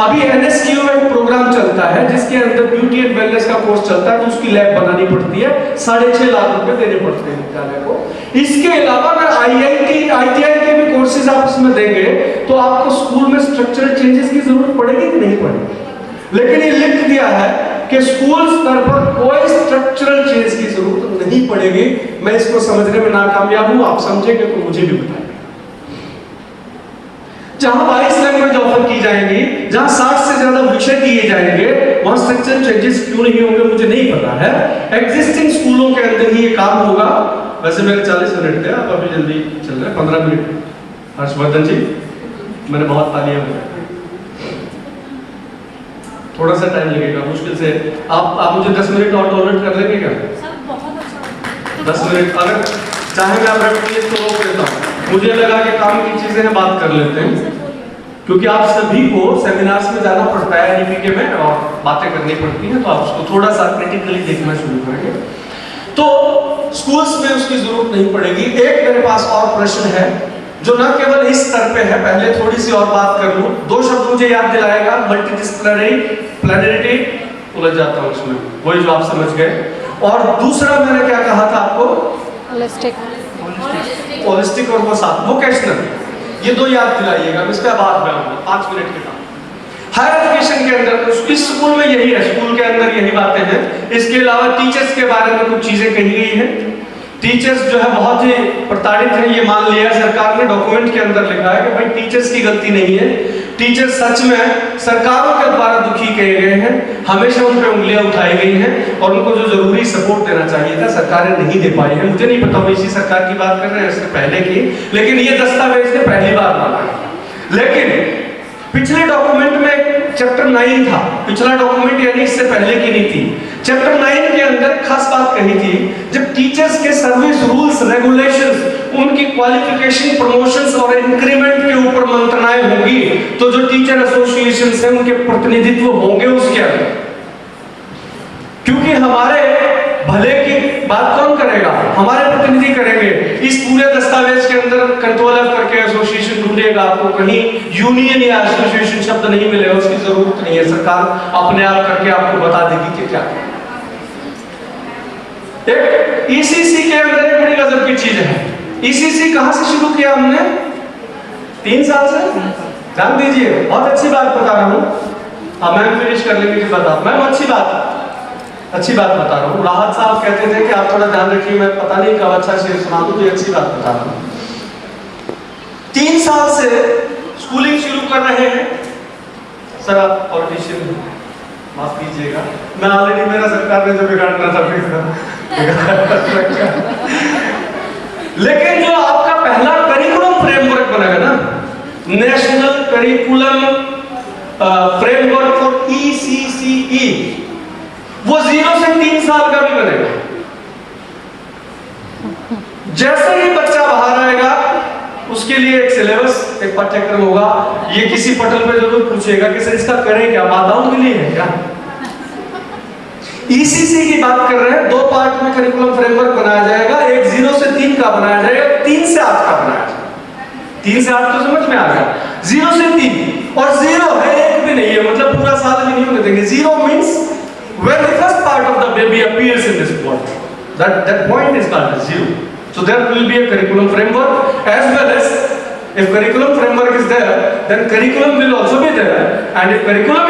अभी एनएसक्यू में एक प्रोग्राम चलता है जिसके अंदर ब्यूटी एंड वेलनेस का कोर्स चलता है, तो उसकी लैब बनानी पड़ती है, 6.5 लाख रुपए देने पड़ते हैं विद्यालय को। इसके अलावा अगर IIT के भी कोर्सेज आप उसमें देंगे तो आपको स्कूल में स्ट्रक्चरल चेंजेस की जरूरत पड़ेगी कि नहीं पड़ेगी। लेकिन ये लिख दिया है कि स्कूल स्तर पर कोई स्ट्रक्चरल चेंज की जरूरत नहीं पड़ेगी। मैं इसको समझने में नाकामयाब हूं, आप समझेंगे तो मुझे भी बताइए। जहां 22 लैंग्वेज ऑफर की जाएंगी, जहां 60 से ज्यादा विषय दिए जाएंगे, वहां स्ट्रक्चरल चेंजेस क्यों नहीं होंगे मुझे नहीं पता है। एग्जिस्टिंग स्कूलों के अंदर ही ये काम होगा। वैसे मेरे 40 मिनट थे, आप अभी जल्दी चल रहे हैं, 15 मिनट। हर्षवर्धन जी, मैंने बहुत तालियां बजाई, थोड़ा सा टाइम लगेगा मुश्किल से। आप मुझे 10 मिनट और टॉलरेट कर लेंगे क्या? सर बहुत अच्छा। 10 मिनट अगर चाहे मैं आप रख तो रोक लेता हूँ। मुझे लगा कि काम की चीजें हैं, बात कर लेते हैं, क्योंकि आप सभी को सेमिनार्स में जाना पड़ता है NPK में, और बातें करनी पड़ती हैं, तो आप उसको थोड़ा सा क्रिटिकली देखना शुरू करेंगे तो स्कूल्स में उसकी जरूरत नहीं पड़ेगी। एक मेरे पास और प्रश्न है जो न केवल इस स्तर पे है, पहले थोड़ी सी और बात कर लूं। 2 शब्द मुझे याद दिलाएगा, मल्टीडिसिप्लिनरी, प्लानरिटी, उलझ जाता हूं उसमें, वही जो आप समझ गए। और दूसरा मैंने क्या कहा था आपको? होलिस्टिक और वो साथ वोकेशनल, ये 2 याद दिलाइएगा। इसके बाद में आऊंगा 5 मिनट के बाद। हायर एजुकेशन के अंदर इस स्कूल में यही है, स्कूल के अंदर यही बातें हैं। इसके अलावा टीचर्स के बारे में कुछ चीजें कही गई हैं। टीचर्स जो है बहुत ही प्रताड़ित है, ये मान लिया सरकार ने, डॉक्यूमेंट के अंदर लिखा है कि भाई टीचर्स की गलती नहीं है, टीचर सच में सरकारों के द्वारा दुखी किए गए हैं, हमेशा उन पे उंगलियां उठाई गई हैं और उनको जो जरूरी सपोर्ट देना चाहिए था सरकारें नहीं दे पाई है। मुझे नहीं पता वो इसी सरकार की बात कर रहे हैं इससे पहले की, लेकिन ये दस्तावेज ने पहली बार माना है। लेकिन पिछले डॉक्यूमेंट में चैप्टर 9 था, पिछला डॉक्यूमेंट यानी इससे पहले की नीति, चैप्टर 9 के अंदर खास बात कही थी, जब टीचर्स के सर्विस रूल्स रेगुलेशंस, उनकी क्वालिफिकेशन, प्रमोशंस और इंक्रीमेंट के ऊपर मंत्रणाएं होंगी, तो जो टीचर एसोसिएशंस हैं उनके प्रतिनिधित्व होंगे उसके अंदर। क्योंकि हमारे भले की बात कौन करेगा, हमारे प्रतिनिधि करेंगे। इस पूरे दस्तावेज के अंदर कंट्रोल एफ करके एसोसिएशन ढूंढेगा, आपको कहीं यूनियन या एसोसिएशन शब्द नहीं मिलेगा, उसकी जरूरत नहीं है, सरकार अपने आप करके आपको बता देगी कि क्या। एक ईसीसी के अंदर एक बड़ी गजब की चीज है। ईसीसी कहां से शुरू किया हमने? 3 साल से। ध्यान दीजिए, बहुत अच्छी बात बता रहा हूं। मैम फिनिश कर लेंगे कि बता, मैम अच्छी बात बता रहा हूँ। राहत साहब कहते थे कि आप थोड़ा ध्यान रखिए, मैं पता नहीं कब अच्छा शेर सुना दूं, तो अच्छी बात बता रहा हूँ। 3 साल से स्कूलिंग शुरू कर रहे हैं। सर आप पॉलिटिशियन, माफ कीजिएगा, मैं ऑलरेडी, मेरा सरकार ने जो बिगाड़ना था लेकिन जो आपका पहला करिकुलम फ्रेमवर्क बनेगा ना, national curriculum framework for ECCE, वो 0 से 3 साल का भी बनेगा। जैसे ही बच्चा बाहर आएगा उसके लिए एक सिलेबस, एक पाठ्यक्रम होगा। ये किसी पटल पे जरूर पूछेगा कि सर इसका करें क्या, माताओं के लिए है क्या? ECC की बात कर रहे हैं, 2 पार्ट में करिकुलम फ्रेमवर्क बनाया जाएगा, एक 0 से 3 का बनाया जाएगा, 3 से 8 का बनाया जाएगा। 3 से 8 तो समझ में आ गया, 0 से 3, और 0 है, एक भी नहीं है, मतलब पूरा साल भी नहीं होने देंगे। 0 means when the first part of the baby appears in this world, that point is called as 0. So there will be a curriculum framework, as well as if curriculum framework is there, then curriculum will also be there, and if curriculum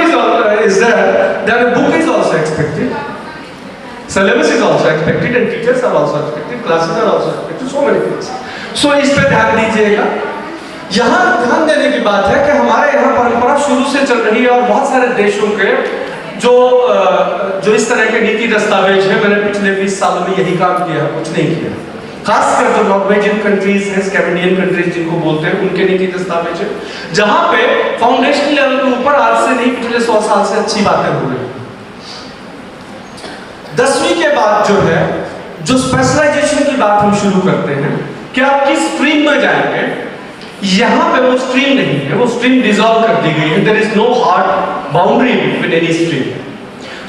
is there, then a book is also expected, syllabus is also expected, and teachers are also expected, classes are also expected, so many things. So इस पे ध्यान दीजिएगा। यहाँ ध्यान देने की बात है कि हमारे यहाँ परंपरा शुरू से चल रही है, और बहुत सारे देशों के जो इस तरह के नीति दस्तावेज है, मैंने पिछले 20 सालों में यही काम किया है, कुछ नहीं किया। खासकर जो नॉर्वेजियन कंट्रीज हैं, स्कैंडिनेवियन कंट्रीज जिनको बोलते हैं, उनके नीति दस्तावेज है, जहां पे फाउंडेशन लेवल के ऊपर आज से नहीं, पिछले 100 साल से अच्छी बातें हो रही हैं। 10वीं के बाद जो है, जो स्पेशलाइजेशन की बात हम शुरू करते हैं कि आप किस स्ट्रीम में जाएंगे, यहां पे वो स्ट्रीम नहीं है, वो स्ट्रीम डिसॉल्व कर दी गई है। There is no hard boundary between any stream.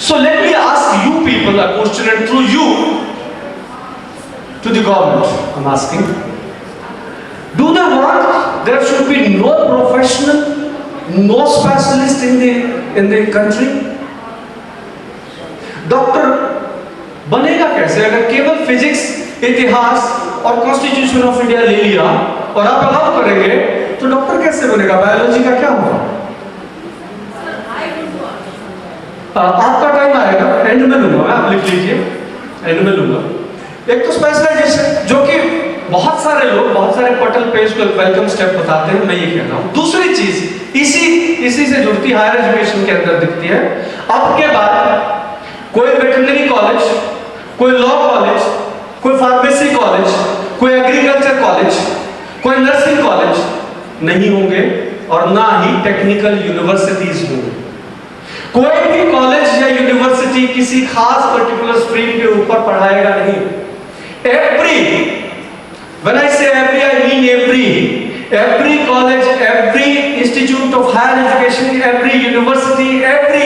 So let me ask you people a question, and through you to the government I'm asking, do they want there should be no professional, no specialist in the country? Doctor बनेगा कैसे अगर केवल physics, इतिहास और constitution of India ले लिया और आप अलाउ करेंगे, तो डॉक्टर कैसे बनेगा? बायोलॉजी का क्या होगा? आपका टाइम आएगा, एंड में लूंगा, आप लिख लीजिए, एंड में लूंगा। एक तो स्पेशलाइजेशन, जो कि बहुत सारे लोग बहुत सारे पटल पे इसको वेलकम स्टेप बताते हैं, मैं ये कह रहा हूं। दूसरी चीज इसी से जुड़ती हायर एजुकेशन के अंदर दिखती है। अब के बाद कोई वेटरनरी कॉलेज, कोई लॉ कॉलेज, कोई फार्मेसी कॉलेज, कोई एग्रीकल्चर कॉलेज, कोई नर्सिंग कॉलेज नहीं होंगे, और ना ही टेक्निकल यूनिवर्सिटीज होंगे। कोई भी कॉलेज या यूनिवर्सिटी किसी खास पर्टिकुलर स्ट्रीम के ऊपर पढ़ाएगा नहीं। When I say every, I mean every college, every institute of higher education, every university, every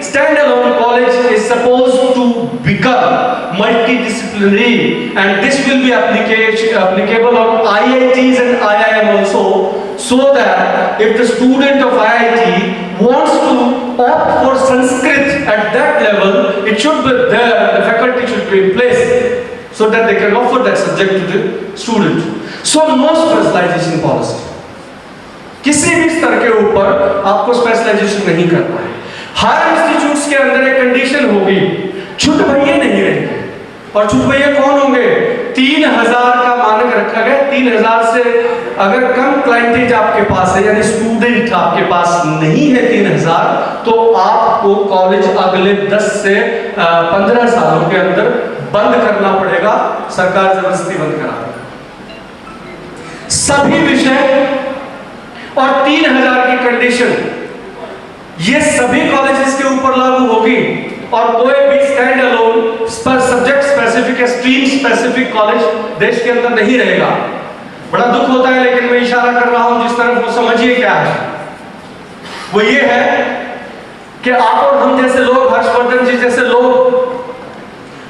standalone college is supposed to become multidisciplinary, and this will be applicable on IITs and IIM also, so that if the student of IIT wants to opt for Sanskrit at that level, it should be there, the faculty should be in place, so that they can offer that subject to the student. So no specialization policy. किसी भी स्तर के ऊपर आपको specialisation नहीं करना है। Higher institutes के अंदर एक कंडीशन होगी, छुट भैया नहीं रहेंगे। और छुट भैया कौन होंगे? 3000 का मानक रखा गया। 3000 से अगर कम क्लाइंटेज आपके पास है, यानी स्टूडेंट आपके पास नहीं है 3000, तो आपको कॉलेज अगले 10 से 15 सालों के अंदर बंद करना पड़ेगा। सरकार जबरदस्ती बंद करा देगी सभी विषय। और 3000 की कंडीशन ये सभी कॉलेजेस के ऊपर लागू होगी, और कोई भी stand alone subject specific, stream specific college देश के अंदर नहीं रहेगा। बड़ा दुख होता है, लेकिन मैं इशारा कर रहा हूं जिस तरफ, वो समझिए क्या है। वो ये है कि आप और हम जैसे लोग, हर्षवर्धन जी जैसे लोग,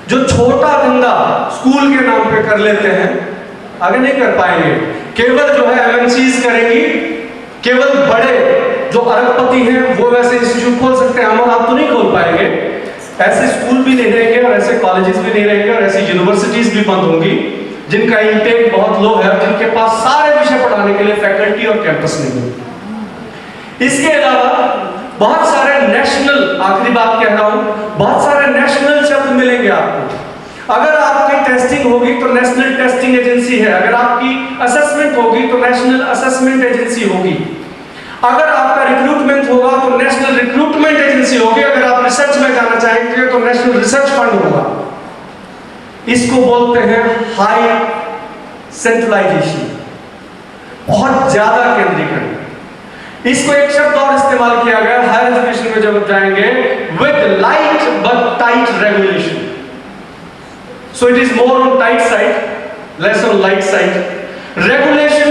जो छोटा धंधा स्कूल के नाम पे कर लेते हैं, आगे नहीं कर पाएंगे। केवल जो है एमएनसीज करेंगी, केवल बड़े जो अरबपति हैं वो वैसे इंस्टीट्यूट खोल सकते हैं, हम आप तो नहीं खोल पाएंगे। ऐसे स्कूल भी नहीं रहेंगे, और ऐसे कॉलेजेस भी नहीं रहेंगे, और ऐसी यूनिवर्सिटीज भी बंद होंगी जिनका इंटेक बहुत लो है, और जिनके पास सारे विषय पढ़ाने के लिए फैकल्टी और कैंपस नहीं है। इसके अलावा बहुत सारे नेशनल, आखिरी बात कह रहा हूं, बहुत सारे नेशनल शब्द मिलेंगे आपको। अगर आपकी टेस्टिंग होगी तो नेशनल टेस्टिंग एजेंसी है, अगर आपकी असेसमेंट होगी तो नेशनल असेसमेंट एजेंसी होगी, अगर आपका रिक्रूटमेंट होगा तो नेशनल रिक्रूटमेंट एजेंसी होगी, अगर आप रिसर्च में जाना चाहेंगे तो नेशनल रिसर्च फंड होगा। इसको बोलते हैं हाई सेंट्रलाइजेशन, बहुत ज्यादा केंद्रीकरण। इसको एक शब्द और इस्तेमाल किया गया हायर एजुकेशन में जब जाएंगे, with light but tight regulation. So it is more on tight side, less on light side. Regulation,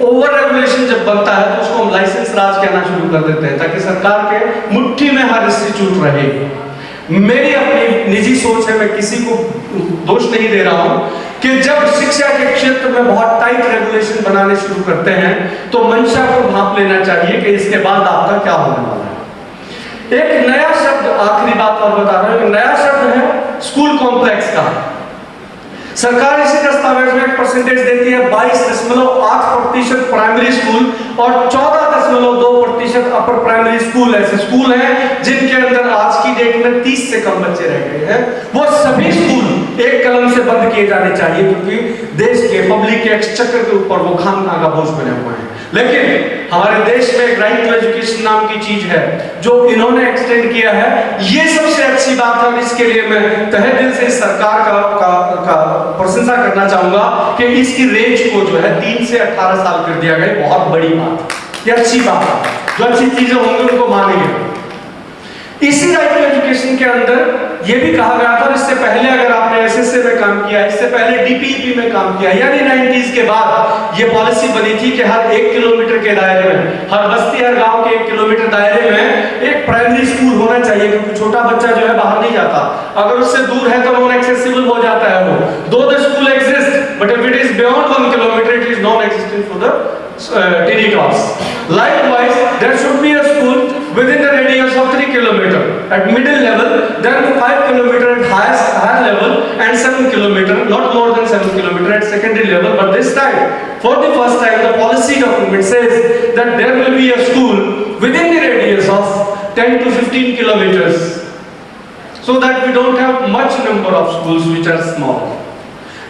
over regulation जब बनता है तो उसको हम लाइसेंस राज कहना शुरू कर देते हैं, ताकि सरकार के मुट्ठी में हर इंस्टीट्यूट रहे। मेरी अपनी निजी सोच है, मैं किसी को दोष नहीं दे रहा हूं, कि जब शिक्षा के क्षेत्र में बहुत टाइट रेगुलेशन बनाने शुरू करते हैं तो मंशा को भांप लेना चाहिए कि इसके बाद आपका क्या होने वाला है। एक नया शब्द, आखिरी बात और बता रहा हूं, एक नया शब्द है स्कूल कॉम्प्लेक्स का। सरकार इसी दस्तावेज में एक परसेंटेज देती है, 22.8% प्राइमरी स्कूल और 14.2% अपर प्राइमरी स्कूल। ऐसे स्कूल हैं जिनके अंदर आज की डेट में 30 से कम बच्चे रह गए हैं। वो सभी स्कूल एक कलम से बंद किए जाने चाहिए, क्योंकि देश के पब्लिक के एक्सचेकर के ऊपर वो खामखा का बोझ बने हुए हैं। लेकिन हमारे देश में एक राइट टू एजुकेशन नाम की चीज है जो इन्होंने एक्सटेंड किया है, ये सबसे अच्छी बात है। और इसके लिए मैं तहे दिल से सरकार का प्रशंसा करना चाहूंगा कि इसकी रेंज को जो है 3 से 18 साल कर दिया गया। बहुत बड़ी बात, ये अच्छी बात है। जो अच्छी चीजें होंगी उनको मानेंगे। इसी राइट टू एजुकेशन के अंदर ये भी कहा गया था, इससे पहले अगर आपने एसएसए में काम किया, इससे पहले डीपीईपी में काम किया, यानी 90s के बाद ये पॉलिसी बनी थी कि हर 1 किलोमीटर के दायरे में, हर बस्ती, हर गांव के 1 किलोमीटर दायरे में एक प्राइमरी स्कूल होना चाहिए, क्योंकि छोटा बच्चा जो है बाहर नहीं जाता। अगर उससे दूर है तो नॉन एक्सेसिबल हो जाता है वो। Though the school exist, but if it is beyond 1 kilometre it is non existent for the teeny tots. Likewise, there should be a school within the radius of 3 km at middle level, then 5 km at higher level, and 7 km, not more than 7 km at secondary level. But this time, for the first time, the policy document says that there will be a school within the radius of 10 to 15 kilometers, so that we don't have much number of schools which are small.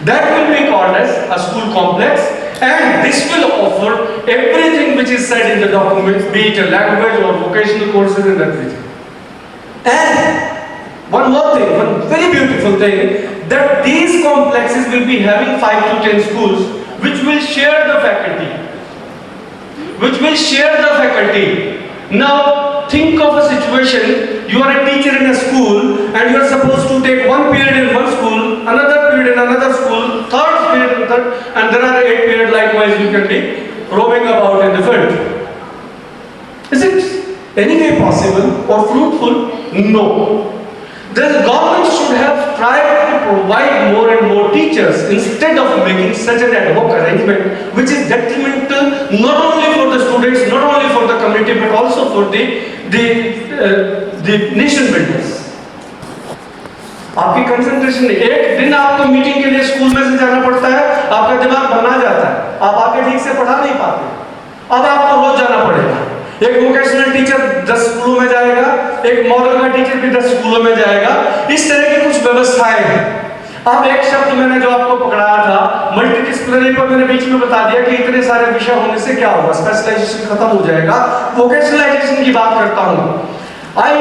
That will be called as a school complex. And this will offer everything which is said in the document, be it a language or vocational courses and everything. And one more thing, one very beautiful thing, that these complexes will be having 5 to 10 schools which will share the faculty. Now think of a situation, you are a teacher in a school and you are supposed to take one period in one school, another period in another school, third period in third, and there are 8 periods likewise you can be roaming about in the field. Is it any way possible or fruitful? No. The government should have tried to provide more and more teachers instead of making such an ad hoc arrangement which is detrimental not only for the students, not only for the community, but also for the nation builders. आपकी concentration, एक दिन आपको meeting के लिए school में से जाना पड़ता है, आपका दिमाग बना जाता है, आप आके ठीक से पढ़ा नहीं पाते, अब आपको रोज जाना पड़ेगा। एक वोकेशनल टीचर 10 स्कूलों में जाएगा, एक मॉडल का टीचर भी 10 स्कूलों में जाएगा। इस तरह की कुछ व्यवस्थाएं हैं। अब एक शब्द मैंने जो आपको पकड़ाया था मल्टीडिसिप्लिनरी पर, मैंने बीच में बता दिया कि इतने सारे विषय होने से क्या होगा, स्पेशलाइजेशन खत्म हो जाएगा। वोकेशनलाइजेशन की बात करता हूं। आई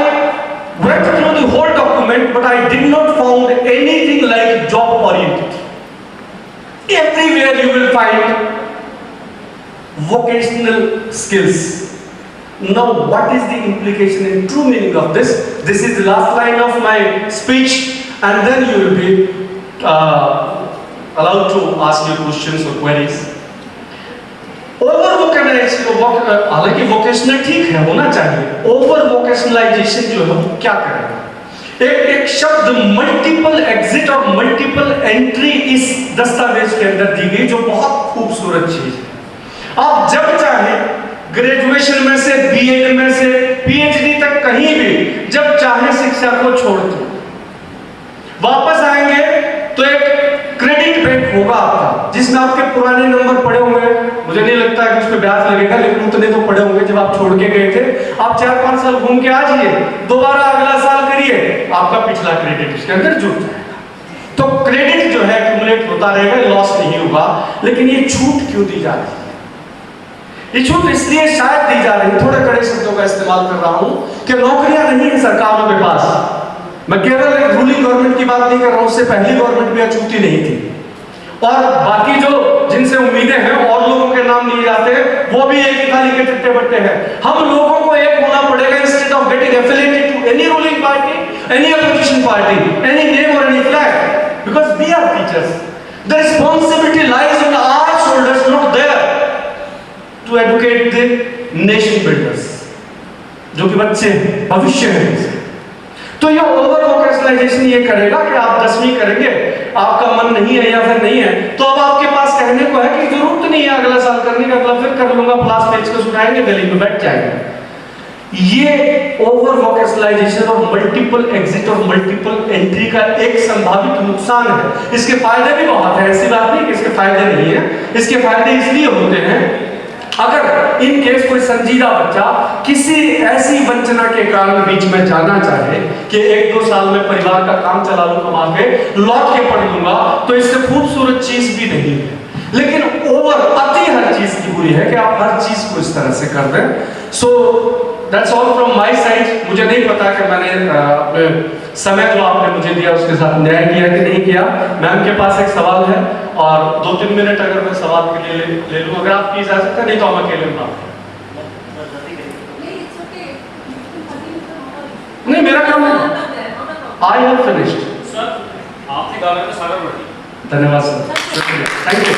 went through the whole document but I did not found anything like job oriented. Everywhere you will find vocational skills. Now what is the implication and true meaning of this? This is the last line of my speech and then you will be allowed to ask your questions or queries. Over vocationalisation, हालांकि vocational ठीक है, होना चाहिए। Over vocationalisation जो है वो क्या करेगा? एक शब्द मल्टीपल एग्जिट और मल्टीपल एंट्री इस दस्तावेज के अंदर दी गई, जो बहुत खूबसूरत चीज है। आप जब चाहे ग्रेजुएशन में से, बीएड में से, पीएचडी तक कहीं भी जब चाहे शिक्षा को छोड़ दो, वापस आएंगे तो एक क्रेडिट बैंक होगा आपका, जिसमें आपके पुराने नंबर पड़े होंगे। मुझे नहीं लगता है कि उस पर ब्याज लगेगा, लेकिन उतने तो पड़े होंगे जब आप छोड़ के गए थे। आप 4-5 साल घूम के आ जाइए, दोबारा अगला साल करिए, आपका पिछला क्रेडिट उसके अंदर जुड़ जाएगा। तो क्रेडिट जो है एक्यूमुलेट होता रहेगा, लॉस नहीं होगा। लेकिन ये छूट क्यों दी जा रही है? ये छूट इसलिए शायद दी जा रही है, थोड़े कड़े शब्दों का इस्तेमाल कर रहा हूं, कि नौकरियां नहीं है सरकारों के पास। मैं केवल एक रूलिंग गवर्नमेंट की बात नहीं कर रहा हूं, उससे पहली गवर्नमेंट भी अछूती नहीं थी। और बाकी जो जिनसे उम्मीदें हैं और लोगों के नाम लिए जाते हैं, वो भी एक ही थाली के चट्टे बट्टे हैं। हम लोगों को एक होना पड़ेगा, instead of getting affiliated to any ruling party, any opposition party, any name or any flag, because we are teachers. The responsibility lies on our shoulders, not there to educate the nation builders, जो कि बच्चे भविष्य है। तो ये over vocationalisation ये करेगा कि आप 10वीं करेंगे, आपका मन नहीं है या फिर नहीं है, तो अब आपके पास कहने को है कि जरूरत नहीं है अगला साल करने का, अगला फिर कर लूंगा, क्लास पेज को सुनाएंगे, गली में बैठ जाएंगे। ये ओवर वोकेशनलाइजेशन और मल्टीपल एग्जिट और मल्टीपल एंट्री का एक संभावित नुकसान है। इसके फायदे भी बहुत है, ऐसी बात नहीं कि इसके फायदे नहीं है। इसके फायदे इसलिए होते हैं, अगर इन केस कोई संजीदा बच्चा किसी ऐसी वंचना के कारण बीच में जाना चाहे कि 1-2 साल में परिवार का काम चला लूं, कमा के लौट के पढ़ लूंगा, तो इससे खूबसूरत चीज भी नहीं है। लेकिन ओवर अति हर चीज की बुरी है कि आप हर चीज को इस तरह से कर दें। So that's all from my side. मुझे नहीं पता कि मैंने अपने समय जो आपने मुझे दिया उसके साथ न्याय किया कि नहीं किया। मैम के पास एक सवाल है और 2-3 मिनट अगर मैं सवाल के लिए ले लूं, अगर आपकी इजाजत है, नहीं तो हम अकेले में नहीं, मेरा काम है। I have finished. सर, आपने कहा था सागर बढ़ी। धन्यवाद सर, थैंक यू।